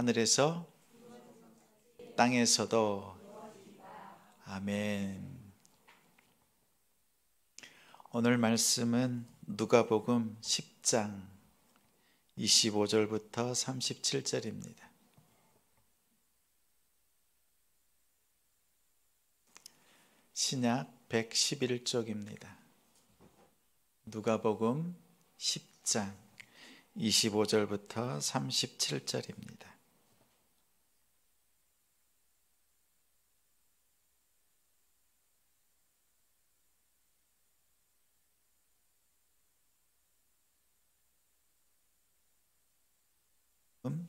하늘에서 땅에서도. 아멘. 오늘 말씀은 누가복음 10장 25절부터 37절입니다. 신약 111쪽입니다. 누가복음 10장 25절부터 37절입니다. 음,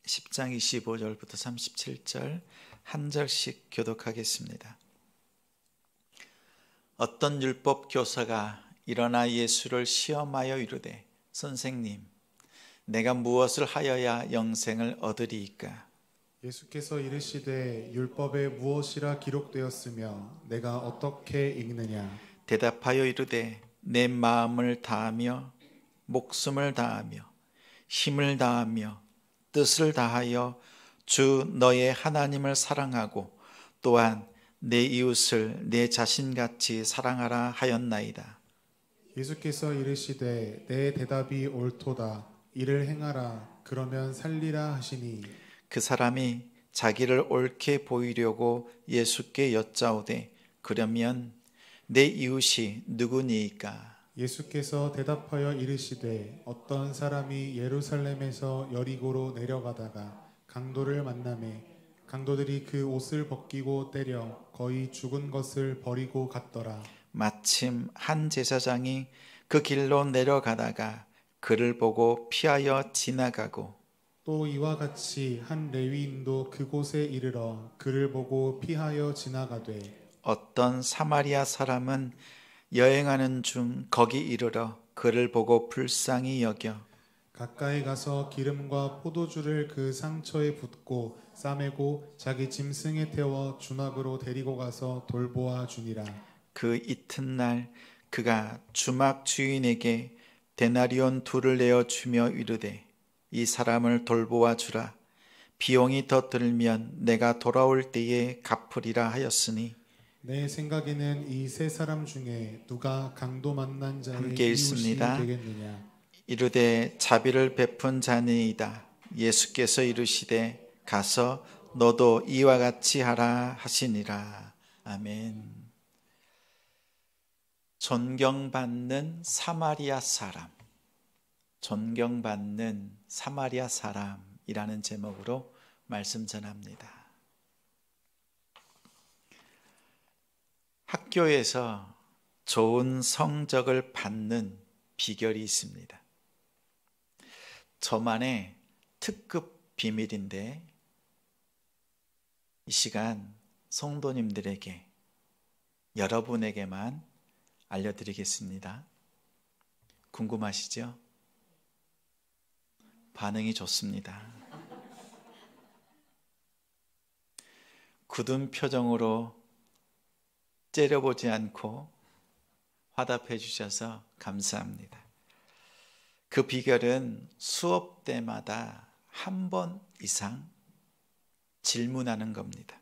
10장 25절부터 37절 한 절씩 교독하겠습니다. 어떤 율법 교사가 일어나 예수를 시험하여 이르되, 선생님, 내가 무엇을 하여야 영생을 얻으리이까? 예수께서 이르시되, 율법에 무엇이라 기록되었으며 내가 어떻게 읽느냐? 대답하여 이르되, 내 마음을 다하며 목숨을 다하며 힘을 다하며 뜻을 다하여 주 너의 하나님을 사랑하고 또한 내 이웃을 내 자신같이 사랑하라 하였나이다. 예수께서 이르시되, 내 대답이 옳도다. 이를 행하라. 그러면 살리라 하시니, 그 사람이 자기를 옳게 보이려고 예수께 여짜오되, 그러면 내 이웃이 누구니이까? 예수께서 대답하여 이르시되, 어떤 사람이 예루살렘에서 여리고로 내려가다가 강도를 만나매 강도들이 그 옷을 벗기고 때려 거의 죽은 것을 버리고 갔더라. 마침 한 제사장이 그 길로 내려가다가 그를 보고 피하여 지나가고, 또 이와 같이 한 레위인도 그곳에 이르러 그를 보고 피하여 지나가되, 어떤 사마리아 사람은 여행하는 중 거기 이르러 그를 보고 불쌍히 여겨 가까이 가서 기름과 포도주를 그 상처에 붓고 싸매고 자기 짐승에 태워 주막으로 데리고 가서 돌보아 주니라. 그 이튿날 그가 주막 주인에게 데나리온 2를 내어 주며 이르되, 이 사람을 돌보아 주라. 비용이 더 들면 내가 돌아올 때에 갚으리라 하였으니, 내 생각에는 이 세 사람 중에 누가 강도 만난 자의 함께 이웃이 읽습니다. 되겠느냐? 이르되 자비를 베푼 자니이다. 예수께서 이르시되, 가서 너도 이와 같이 하라 하시니라. 아멘. 존경받는 사마리아 사람, 존경받는 사마리아 사람이라는 제목으로 말씀 전합니다. 학교에서 좋은 성적을 받는 비결이 있습니다. 저만의 특급 비밀인데, 이 시간 성도님들에게, 여러분에게만 알려드리겠습니다. 궁금하시죠? 반응이 좋습니다. 굳은 표정으로 째려보지 않고 화답해 주셔서 감사합니다. 그 비결은 수업 때마다 한 번 이상 질문하는 겁니다.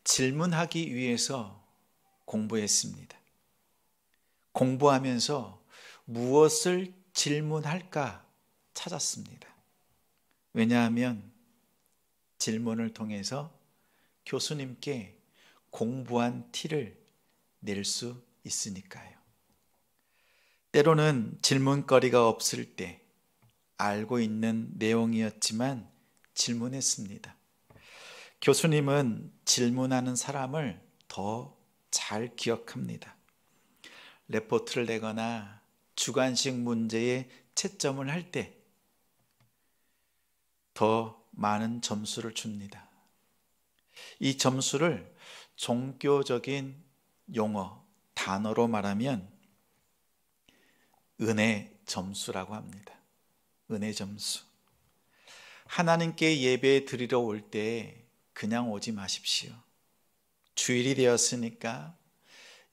질문하기 위해서 공부했습니다. 공부하면서 무엇을 질문할까 찾았습니다. 왜냐하면 질문을 통해서 교수님께 공부한 티를 낼 수 있으니까요. 때로는 질문거리가 없을 때 알고 있는 내용이었지만 질문했습니다. 교수님은 질문하는 사람을 더 잘 기억합니다. 레포트를 내거나 주관식 문제에 채점을 할 때 더 많은 점수를 줍니다. 이 점수를 종교적인 용어, 단어로 말하면 은혜 점수라고 합니다. 은혜 점수. 하나님께 예배 드리러 올 때 그냥 오지 마십시오. 주일이 되었으니까,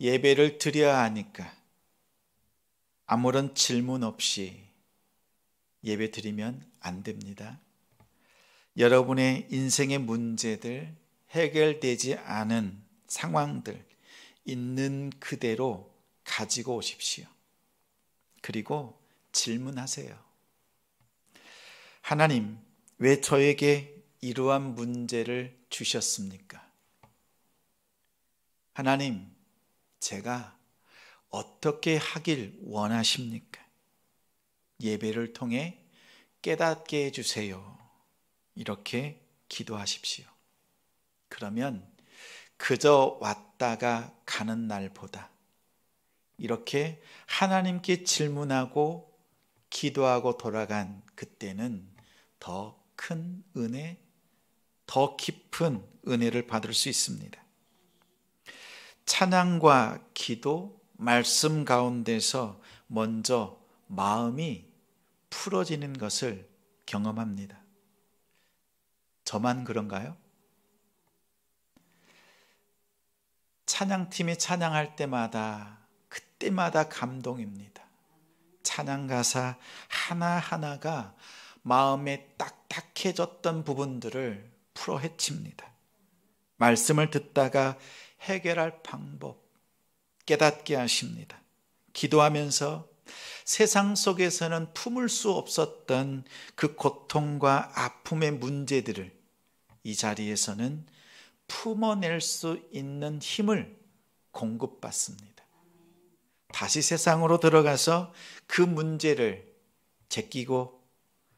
예배를 드려야 하니까 아무런 질문 없이 예배 드리면 안 됩니다. 여러분의 인생의 문제들, 해결되지 않은 상황들 있는 그대로 가지고 오십시오. 그리고 질문하세요. 하나님, 왜 저에게 이러한 문제를 주셨습니까? 하나님, 제가 어떻게 하길 원하십니까? 예배를 통해 깨닫게 해주세요. 이렇게 기도하십시오. 그러면 그저 왔다가 가는 날보다 이렇게 하나님께 질문하고 기도하고 돌아간 그때는 더 큰 은혜, 더 깊은 은혜를 받을 수 있습니다. 찬양과 기도, 말씀 가운데서 먼저 마음이 풀어지는 것을 경험합니다. 저만 그런가요? 찬양팀이 찬양할 때마다 그때마다 감동입니다. 찬양 가사 하나하나가 마음에 딱딱해졌던 부분들을 풀어 헤칩니다. 말씀을 듣다가 해결할 방법 깨닫게 하십니다. 기도하면서 세상 속에서는 품을 수 없었던 그 고통과 아픔의 문제들을 이 자리에서는 품어낼 수 있는 힘을 공급받습니다. 다시 세상으로 들어가서 그 문제를 제끼고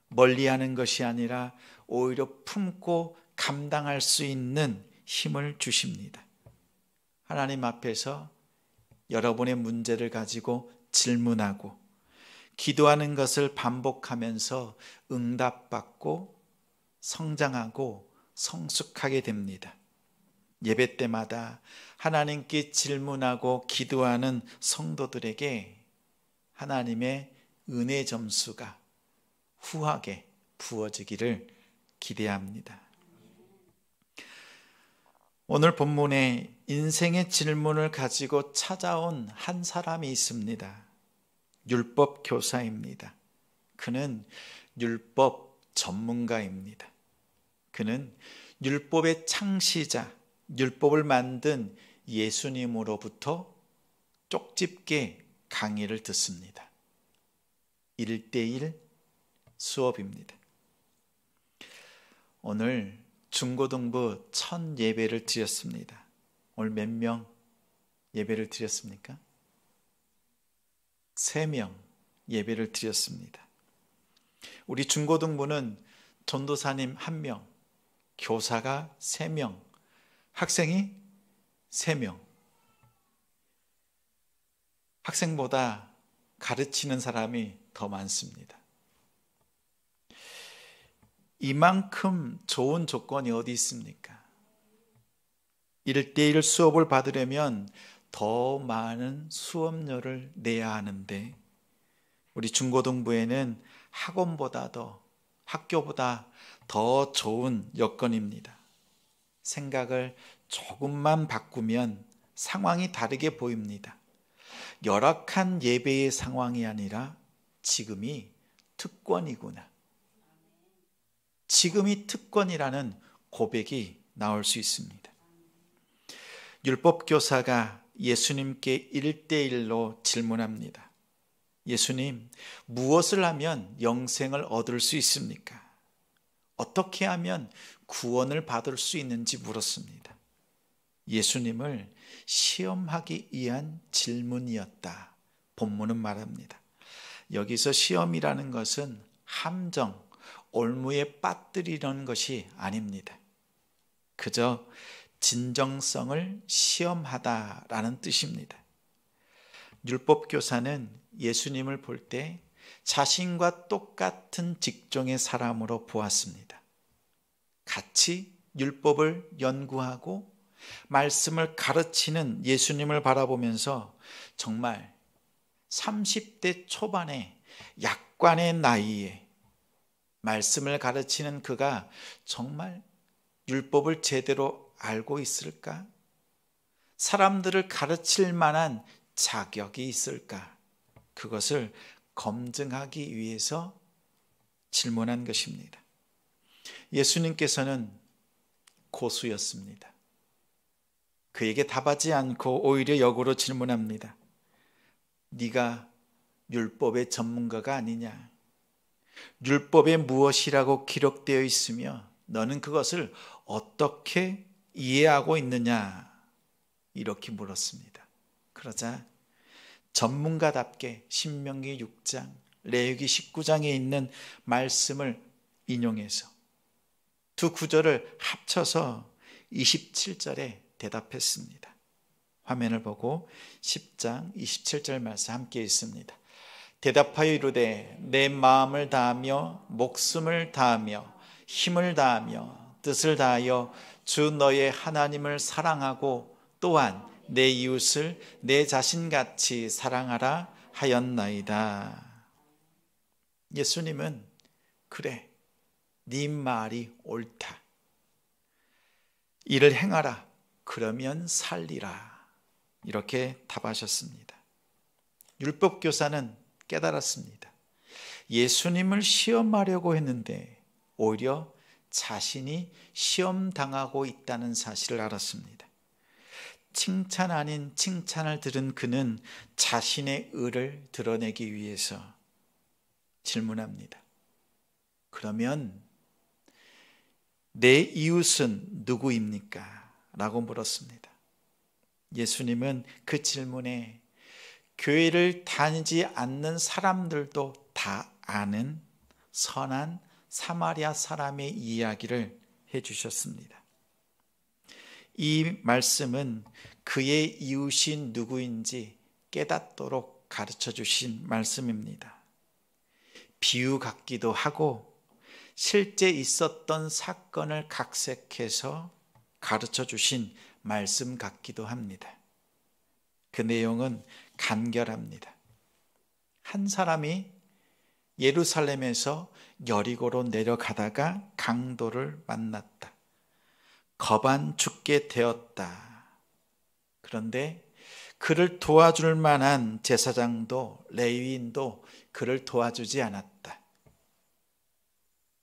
멀리하는 것이 아니라 오히려 품고 감당할 수 있는 힘을 주십니다. 하나님 앞에서 여러분의 문제를 가지고 질문하고 기도하는 것을 반복하면서 응답받고 성장하고 성숙하게 됩니다. 예배 때마다 하나님께 질문하고 기도하는 성도들에게 하나님의 은혜 점수가 후하게 부어지기를 기대합니다. 오늘 본문에 인생의 질문을 가지고 찾아온 한 사람이 있습니다. 율법 교사입니다. 그는 율법 전문가입니다. 그는 율법의 창시자, 율법을 만든 예수님으로부터 쪽집게 강의를 듣습니다. 1:1 수업입니다. 오늘 중고등부 첫 예배를 드렸습니다. 오늘 몇 명 예배를 드렸습니까? 3명 예배를 드렸습니다. 우리 중고등부는 전도사님 1명, 교사가 3명, 학생이 3명. 학생보다 가르치는 사람이 더 많습니다. 이만큼 좋은 조건이 어디 있습니까? 1:1 수업을 받으려면 더 많은 수업료를 내야 하는데 우리 중고등부에는 학교보다 더 좋은 여건입니다. 생각을 조금만 바꾸면 상황이 다르게 보입니다. 열악한 예배의 상황이 아니라 지금이 특권이구나. 지금이 특권이라는 고백이 나올 수 있습니다. 율법교사가 예수님께 1:1로 질문합니다. 예수님, 무엇을 하면 영생을 얻을 수 있습니까? 어떻게 하면 구원을 받을 수 있는지 물었습니다. 예수님을 시험하기 위한 질문이었다. 본문은 말합니다. 여기서 시험이라는 것은 함정, 올무에 빠뜨리려는 것이 아닙니다. 그저 진정성을 시험하다라는 뜻입니다. 율법교사는 예수님을 볼 때 자신과 똑같은 직종의 사람으로 보았습니다. 같이 율법을 연구하고 말씀을 가르치는 예수님을 바라보면서 정말 30대 초반의 약관의 나이에 말씀을 가르치는 그가 정말 율법을 제대로 알고 있을까? 사람들을 가르칠 만한 자격이 있을까? 그것을 검증하기 위해서 질문한 것입니다. 예수님께서는 고수였습니다. 그에게 답하지 않고 오히려 역으로 질문합니다. 네가 율법의 전문가가 아니냐? 율법에 무엇이라고 기록되어 있으며 너는 그것을 어떻게 이해하고 있느냐? 이렇게 물었습니다. 그러자 전문가답게 신명기 6장, 레위기 19장에 있는 말씀을 인용해서 두 구절을 합쳐서 27절에 대답했습니다. 화면을 보고 10장 27절 말씀 함께 읽습니다. 대답하여 이르되 내 마음을 다하며 목숨을 다하며 힘을 다하며 뜻을 다하여 주 너의 하나님을 사랑하고 또한 내 이웃을 내 자신같이 사랑하라 하였나이다. 예수님은 그래, 네 말이 옳다. 이를 행하라. 그러면 살리라. 이렇게 답하셨습니다. 율법교사는 깨달았습니다. 예수님을 시험하려고 했는데 오히려 자신이 시험당하고 있다는 사실을 알았습니다. 칭찬 아닌 칭찬을 들은 그는 자신의 의를 드러내기 위해서 질문합니다. 그러면 내 이웃은 누구입니까? 라고 물었습니다. 예수님은 그 질문에 교회를 다니지 않는 사람들도 다 아는 선한 사마리아 사람의 이야기를 해주셨습니다. 이 말씀은 그의 이웃이 누구인지 깨닫도록 가르쳐 주신 말씀입니다. 비유 같기도 하고 실제 있었던 사건을 각색해서 가르쳐 주신 말씀 같기도 합니다. 그 내용은 간결합니다. 한 사람이 예루살렘에서 여리고로 내려가다가 강도를 만났다. 겁안 죽게 되었다. 그런데 그를 도와줄 만한 제사장도 레위인도 그를 도와주지 않았다.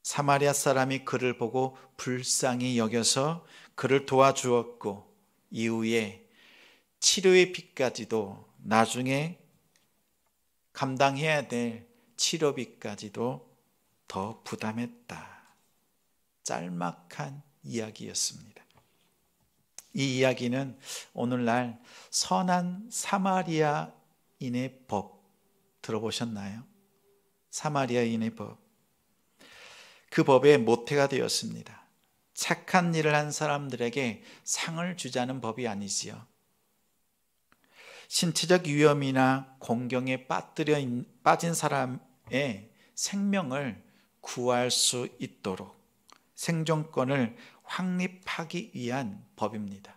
사마리아 사람이 그를 보고 불쌍히 여겨서 그를 도와주었고 이후에 치료의 빚까지도 나중에 감당해야 될 치료비까지도 더 부담했다. 짤막한 이야기였습니다. 이 이야기는 오늘날 선한 사마리아인의 법 들어보셨나요? 사마리아인의 법. 그 법의 모태가 되었습니다. 착한 일을 한 사람들에게 상을 주자는 법이 아니지요. 신체적 위험이나 공경에 빠진 사람의 생명을 구할 수 있도록 생존권을 확립하기 위한 법입니다.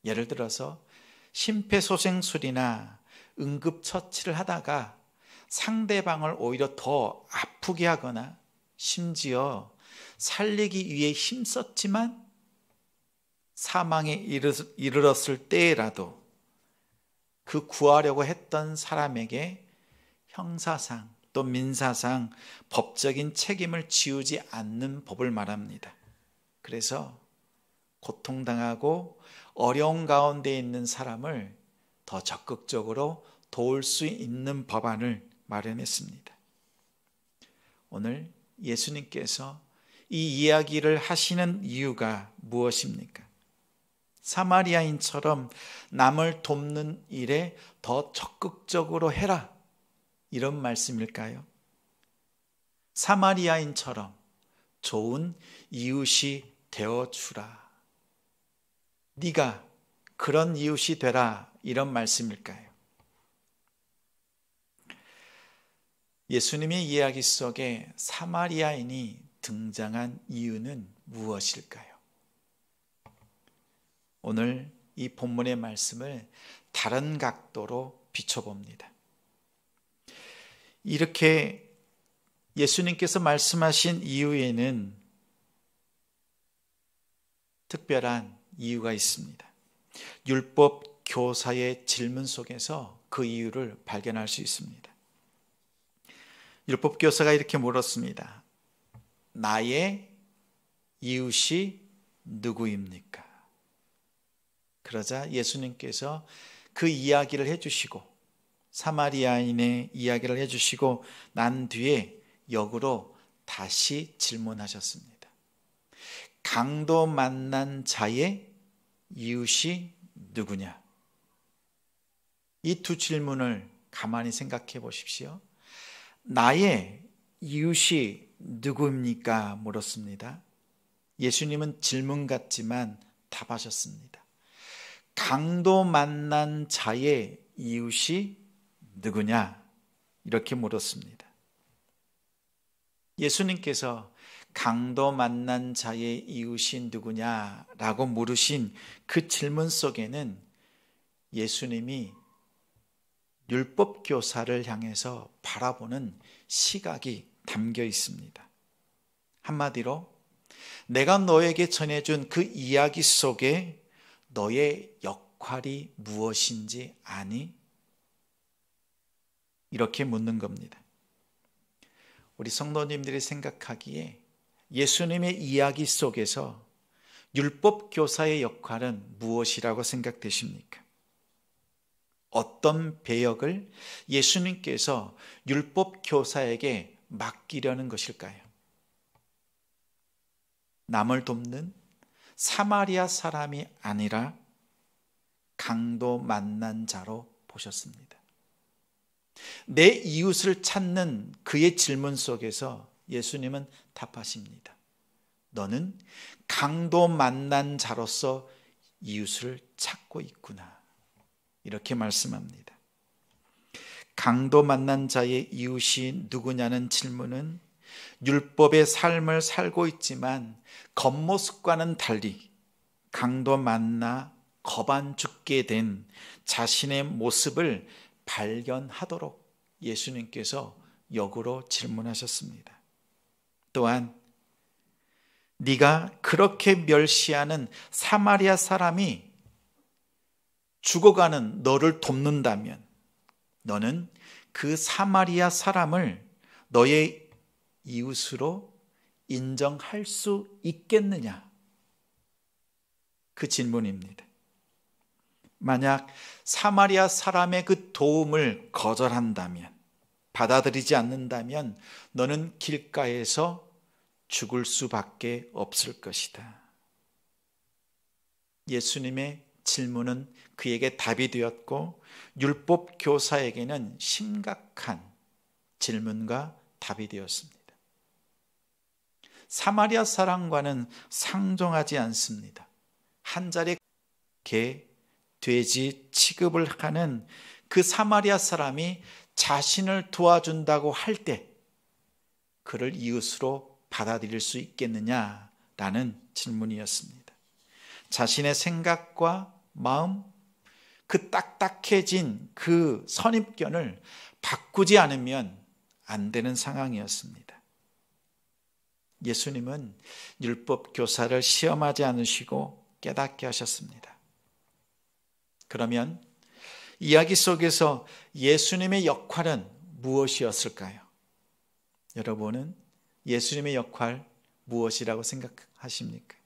예를 들어서 심폐소생술이나 응급처치를 하다가 상대방을 오히려 더 아프게 하거나 심지어 살리기 위해 힘썼지만 사망에 이르렀을 때라도 그 구하려고 했던 사람에게 형사상 또 민사상 법적인 책임을 지우지 않는 법을 말합니다. 그래서 고통당하고 어려운 가운데 있는 사람을 더 적극적으로 도울 수 있는 법안을 마련했습니다. 오늘 예수님께서 이 이야기를 하시는 이유가 무엇입니까? 사마리아인처럼 남을 돕는 일에 더 적극적으로 해라, 이런 말씀일까요? 사마리아인처럼 좋은 이웃이 되어주라, 네가 그런 이웃이 되라, 이런 말씀일까요? 예수님의 이야기 속에 사마리아인이 등장한 이유는 무엇일까요? 오늘 이 본문의 말씀을 다른 각도로 비춰봅니다. 이렇게 예수님께서 말씀하신 이유에는 특별한 이유가 있습니다. 율법 교사의 질문 속에서 그 이유를 발견할 수 있습니다. 율법교사가 이렇게 물었습니다. 나의 이웃이 누구입니까? 그러자 예수님께서 그 이야기를 해주시고 사마리아인의 이야기를 해주시고 난 뒤에 역으로 다시 질문하셨습니다. 강도 만난 자의 이웃이 누구냐? 이 두 질문을 가만히 생각해 보십시오. 나의 이웃이 누구입니까? 물었습니다. 예수님은 질문 같지만 답하셨습니다. 강도 만난 자의 이웃이 누구냐? 이렇게 물었습니다. 예수님께서 강도 만난 자의 이웃이 누구냐라고 물으신 그 질문 속에는 예수님이 율법교사를 향해서 바라보는 시각이 담겨 있습니다. 한마디로 내가 너에게 전해준 그 이야기 속에 너의 역할이 무엇인지 아니? 이렇게 묻는 겁니다. 우리 성도님들이 생각하기에 예수님의 이야기 속에서 율법교사의 역할은 무엇이라고 생각되십니까? 어떤 배역을 예수님께서 율법교사에게 맡기려는 것일까요? 남을 돕는 사마리아 사람이 아니라 강도 만난 자로 보셨습니다. 내 이웃을 찾는 그의 질문 속에서 예수님은 답하십니다. 너는 강도 만난 자로서 이웃을 찾고 있구나. 이렇게 말씀합니다. 강도 만난 자의 이웃이 누구냐는 질문은 율법의 삶을 살고 있지만 겉모습과는 달리 강도 만나 겁안 죽게 된 자신의 모습을 발견하도록 예수님께서 역으로 질문하셨습니다. 또한 네가 그렇게 멸시하는 사마리아 사람이 죽어가는 너를 돕는다면 너는 그 사마리아 사람을 너의 이웃으로 인정할 수 있겠느냐? 그 질문입니다. 만약 사마리아 사람의 그 도움을 거절한다면, 받아들이지 않는다면 너는 길가에서 죽을 수밖에 없을 것이다. 예수님의 질문은 그에게 답이 되었고 율법 교사에게는 심각한 질문과 답이 되었습니다. 사마리아 사람과는 상종하지 않습니다. 한 자리 개, 돼지 취급을 하는 그 사마리아 사람이 자신을 도와준다고 할 때 그를 이웃으로 받아들일 수 있겠느냐라는 질문이었습니다. 자신의 생각과 마음, 그 딱딱해진 그 선입견을 바꾸지 않으면 안 되는 상황이었습니다. 예수님은 율법 교사를 시험하지 않으시고 깨닫게 하셨습니다. 그러면 이야기 속에서 예수님의 역할은 무엇이었을까요? 여러분은 예수님의 역할 무엇이라고 생각하십니까?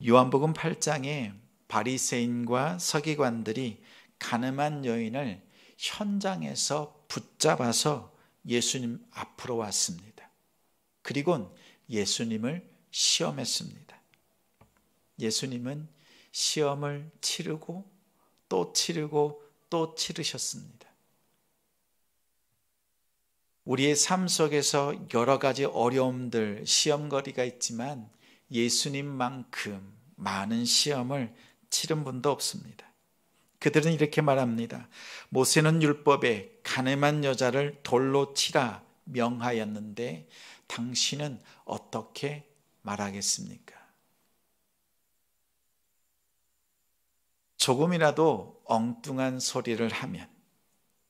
요한복음 8장에 바리새인과 서기관들이 가늠한 여인을 현장에서 붙잡아서 예수님 앞으로 왔습니다. 그리고 예수님을 시험했습니다. 예수님은 시험을 치르고 또 치르고 또 치르셨습니다. 우리의 삶 속에서 여러 가지 어려움들, 시험거리가 있지만 예수님만큼 많은 시험을 치른 분도 없습니다. 그들은 이렇게 말합니다. 모세는 율법에 가늠한 여자를 돌로 치라 명하였는데 당신은 어떻게 말하겠습니까? 조금이라도 엉뚱한 소리를 하면,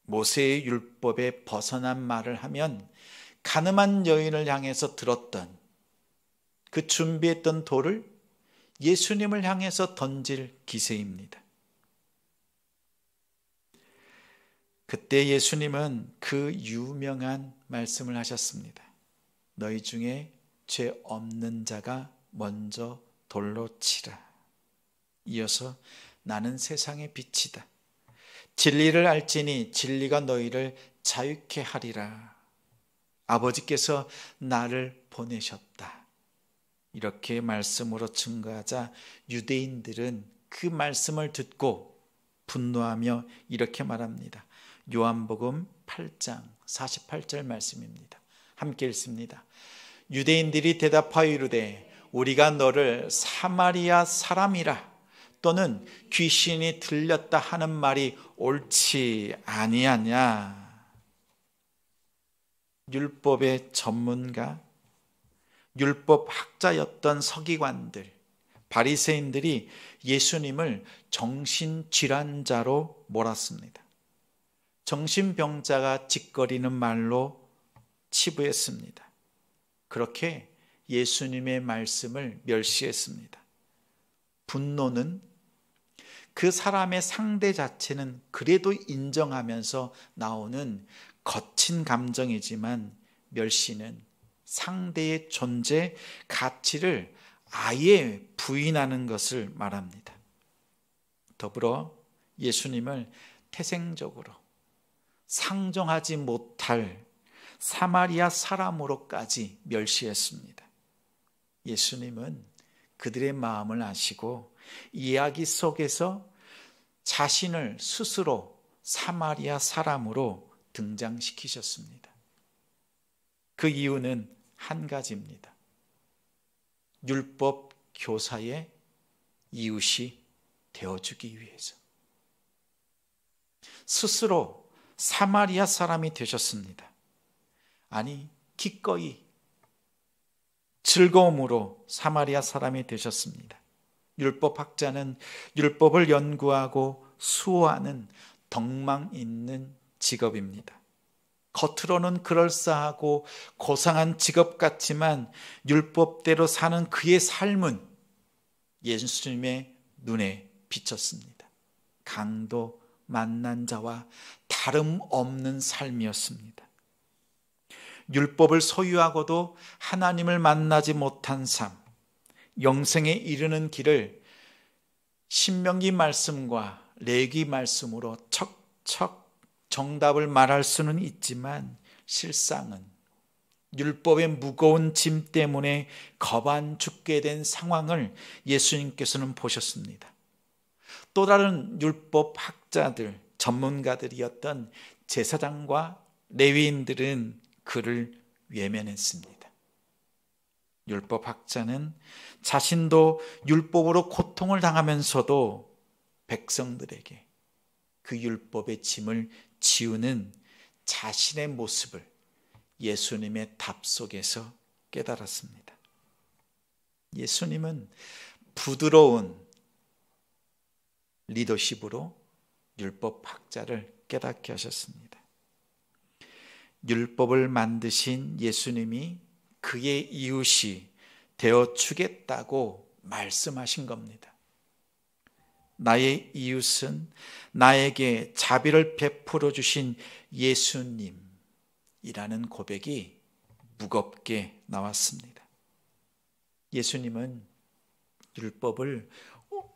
모세의 율법에 벗어난 말을 하면 가늠한 여인을 향해서 들었던 그 준비했던 돌을 예수님을 향해서 던질 기세입니다. 그때 예수님은 그 유명한 말씀을 하셨습니다. 너희 중에 죄 없는 자가 먼저 돌로 치라. 이어서 나는 세상의 빛이다. 진리를 알지니 진리가 너희를 자유케 하리라. 아버지께서 나를 보내셨다. 이렇게 말씀으로 증거하자 유대인들은 그 말씀을 듣고 분노하며 이렇게 말합니다. 요한복음 8장 48절 말씀입니다. 함께 읽습니다. 유대인들이 대답하여 이르되 우리가 너를 사마리아 사람이라 또는 귀신이 들렸다 하는 말이 옳지 아니하냐. 율법의 전문가, 율법 학자였던 서기관들, 바리새인들이 예수님을 정신질환자로 몰았습니다. 정신병자가 짓거리는 말로 치부했습니다. 그렇게 예수님의 말씀을 멸시했습니다. 분노는 그 사람의 상대 자체는 그래도 인정하면서 나오는 거친 감정이지만 멸시는 상대의 존재, 가치를 아예 부인하는 것을 말합니다. 더불어 예수님을 태생적으로 상정하지 못할 사마리아 사람으로까지 멸시했습니다. 예수님은 그들의 마음을 아시고 이야기 속에서 자신을 스스로 사마리아 사람으로 등장시키셨습니다. 그 이유는 한 가지입니다. 율법 교사의 이웃이 되어주기 위해서 스스로 사마리아 사람이 되셨습니다. 아니, 기꺼이 즐거움으로 사마리아 사람이 되셨습니다. 율법 학자는 율법을 연구하고 수호하는 덕망 있는 직업입니다. 겉으로는 그럴싸하고 고상한 직업 같지만 율법대로 사는 그의 삶은 예수님의 눈에 비쳤습니다. 강도 만난 자와 다름없는 삶이었습니다. 율법을 소유하고도 하나님을 만나지 못한 삶, 영생에 이르는 길을 신명기 말씀과 레위기 말씀으로 척척 정답을 말할 수는 있지만 실상은 율법의 무거운 짐 때문에 거반 죽게 된 상황을 예수님께서는 보셨습니다. 또 다른 율법 학자들, 전문가들이었던 제사장과 레위인들은 그를 외면했습니다. 율법 학자는 자신도 율법으로 고통을 당하면서도 백성들에게 그 율법의 짐을 지우는 자신의 모습을 예수님의 답 속에서 깨달았습니다. 예수님은 부드러운 리더십으로 율법 학자를 깨닫게 하셨습니다. 율법을 만드신 예수님이 그의 이웃이 되어 주겠다고 말씀하신 겁니다. 나의 이웃은 나에게 자비를 베풀어 주신 예수님이라는 고백이 무겁게 나왔습니다. 예수님은 율법을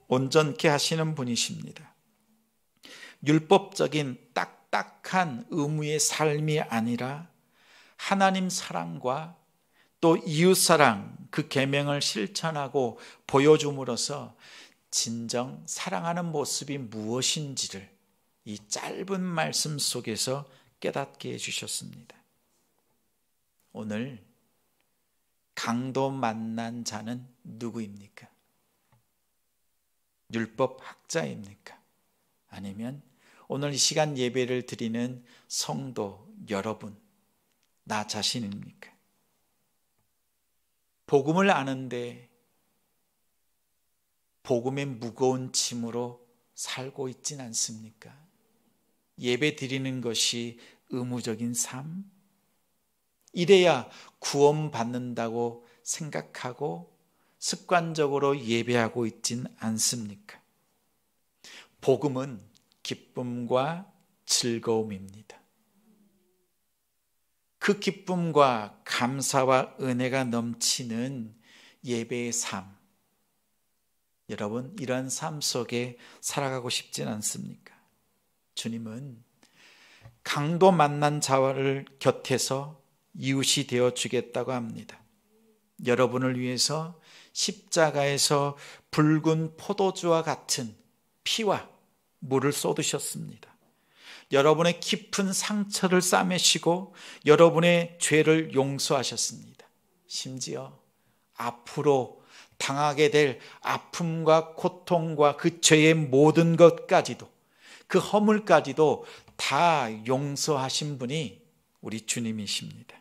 온전케 하시는 분이십니다. 율법적인 딱딱한 의무의 삶이 아니라 하나님 사랑과 또 이웃사랑, 그 계명을 실천하고 보여줌으로써 진정 사랑하는 모습이 무엇인지를 이 짧은 말씀 속에서 깨닫게 해주셨습니다. 오늘 강도 만난 자는 누구입니까? 율법 학자입니까? 아니면 오늘 이 시간 예배를 드리는 성도 여러분, 나 자신입니까? 복음을 아는데 복음의 무거운 짐으로 살고 있진 않습니까? 예배 드리는 것이 의무적인 삶? 이래야 구원받는다고 생각하고 습관적으로 예배하고 있진 않습니까? 복음은 기쁨과 즐거움입니다. 그 기쁨과 감사와 은혜가 넘치는 예배의 삶, 여러분 이러한 삶 속에 살아가고 싶진 않습니까? 주님은 강도 만난 자를 곁에서 이웃이 되어 주겠다고 합니다. 여러분을 위해서 십자가에서 붉은 포도주와 같은 피와 물을 쏟으셨습니다. 여러분의 깊은 상처를 싸매시고 여러분의 죄를 용서하셨습니다. 심지어 앞으로 당하게 될 아픔과 고통과 그 죄의 모든 것까지도, 그 허물까지도 다 용서하신 분이 우리 주님이십니다.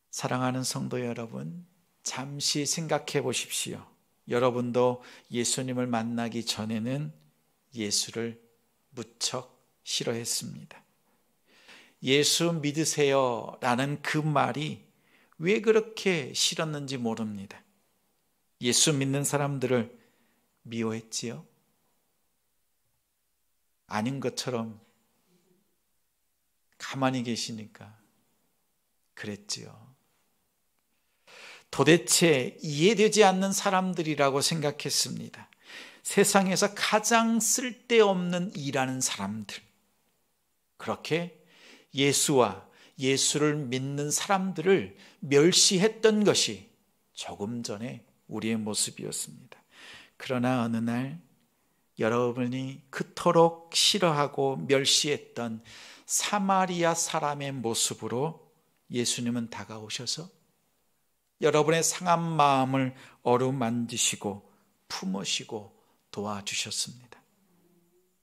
사랑하는 성도 여러분, 잠시 생각해 보십시오. 여러분도 예수님을 만나기 전에는 예수를 무척 싫어했습니다. 예수 믿으세요 라는 그 말이 왜 그렇게 싫었는지 모릅니다. 예수 믿는 사람들을 미워했지요? 아닌 것처럼 가만히 계시니까 그랬지요. 도대체 이해되지 않는 사람들이라고 생각했습니다. 세상에서 가장 쓸데없는 일하는 사람들, 그렇게 예수와 예수를 믿는 사람들을 멸시했던 것이 조금 전에 우리의 모습이었습니다. 그러나 어느 날 여러분이 그토록 싫어하고 멸시했던 사마리아 사람의 모습으로 예수님은 다가오셔서 여러분의 상한 마음을 어루만지시고 품으시고 도와주셨습니다.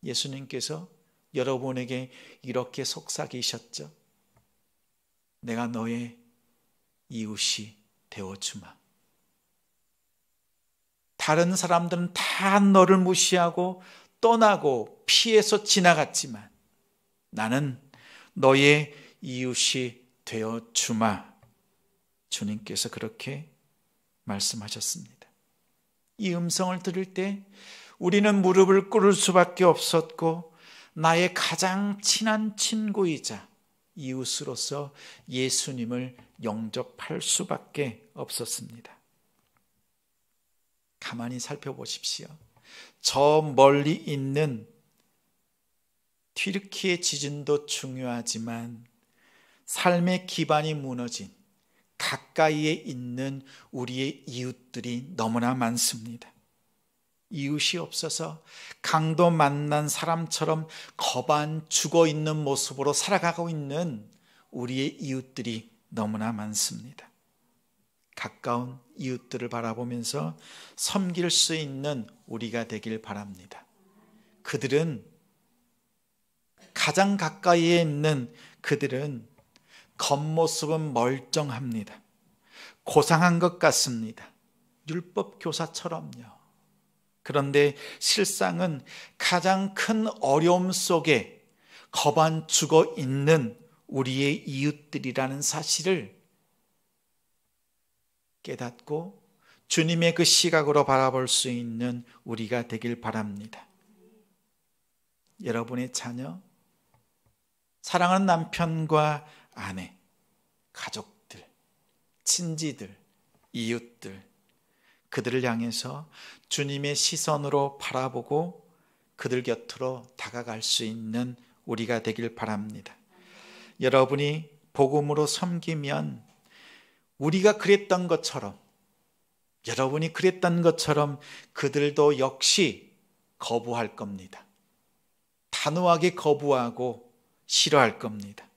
예수님께서 여러분에게 이렇게 속삭이셨죠. 내가 너의 이웃이 되어주마. 다른 사람들은 다 너를 무시하고 떠나고 피해서 지나갔지만 나는 너의 이웃이 되어주마. 주님께서 그렇게 말씀하셨습니다. 이 음성을 들을 때 우리는 무릎을 꿇을 수밖에 없었고 나의 가장 친한 친구이자 이웃으로서 예수님을 영접할 수밖에 없었습니다. 가만히 살펴보십시오. 저 멀리 있는 튀르키예 지진도 중요하지만 삶의 기반이 무너진 가까이에 있는 우리의 이웃들이 너무나 많습니다. 이웃이 없어서 강도 만난 사람처럼 거반 죽어 있는 모습으로 살아가고 있는 우리의 이웃들이 너무나 많습니다. 가까운 이웃들을 바라보면서 섬길 수 있는 우리가 되길 바랍니다. 그들은 가장 가까이에 있는 그들은 겉모습은 멀쩡합니다. 고상한 것 같습니다. 율법 교사처럼요. 그런데 실상은 가장 큰 어려움 속에 거반 죽어 있는 우리의 이웃들이라는 사실을 깨닫고 주님의 그 시각으로 바라볼 수 있는 우리가 되길 바랍니다. 여러분의 자녀, 사랑하는 남편과 아내, 가족들, 친지들, 이웃들, 그들을 향해서 주님의 시선으로 바라보고 그들 곁으로 다가갈 수 있는 우리가 되길 바랍니다. 여러분이 복음으로 섬기면 우리가 그랬던 것처럼, 여러분이 그랬던 것처럼 그들도 역시 거부할 겁니다. 단호하게 거부하고 싫어할 겁니다.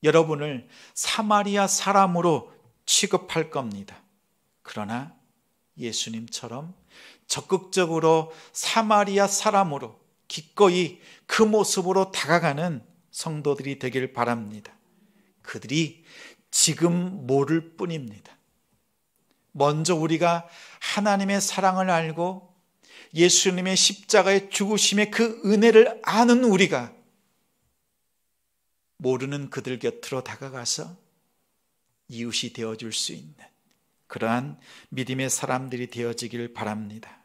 여러분을 사마리아 사람으로 취급할 겁니다. 그러나 예수님처럼 적극적으로 사마리아 사람으로 기꺼이 그 모습으로 다가가는 성도들이 되길 바랍니다. 그들이 지금 모를 뿐입니다. 먼저 우리가 하나님의 사랑을 알고 예수님의 십자가의 죽으심의 그 은혜를 아는 우리가 모르는 그들 곁으로 다가가서 이웃이 되어줄 수 있는 그러한 믿음의 사람들이 되어지길 바랍니다.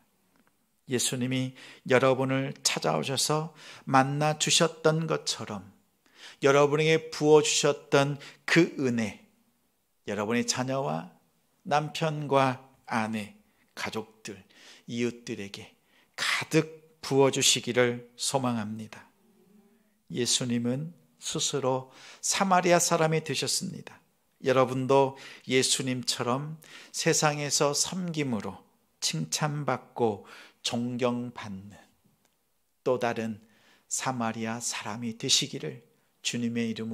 예수님이 여러분을 찾아오셔서 만나 주셨던 것처럼 여러분에게 부어주셨던 그 은혜, 여러분의 자녀와 남편과 아내, 가족들, 이웃들에게 가득 부어주시기를 소망합니다. 예수님은 스스로 사마리아 사람이 되셨습니다. 여러분도 예수님처럼 세상에서 섬김으로 칭찬받고 존경받는 또 다른 사마리아 사람이 되시기를 주님의 이름으로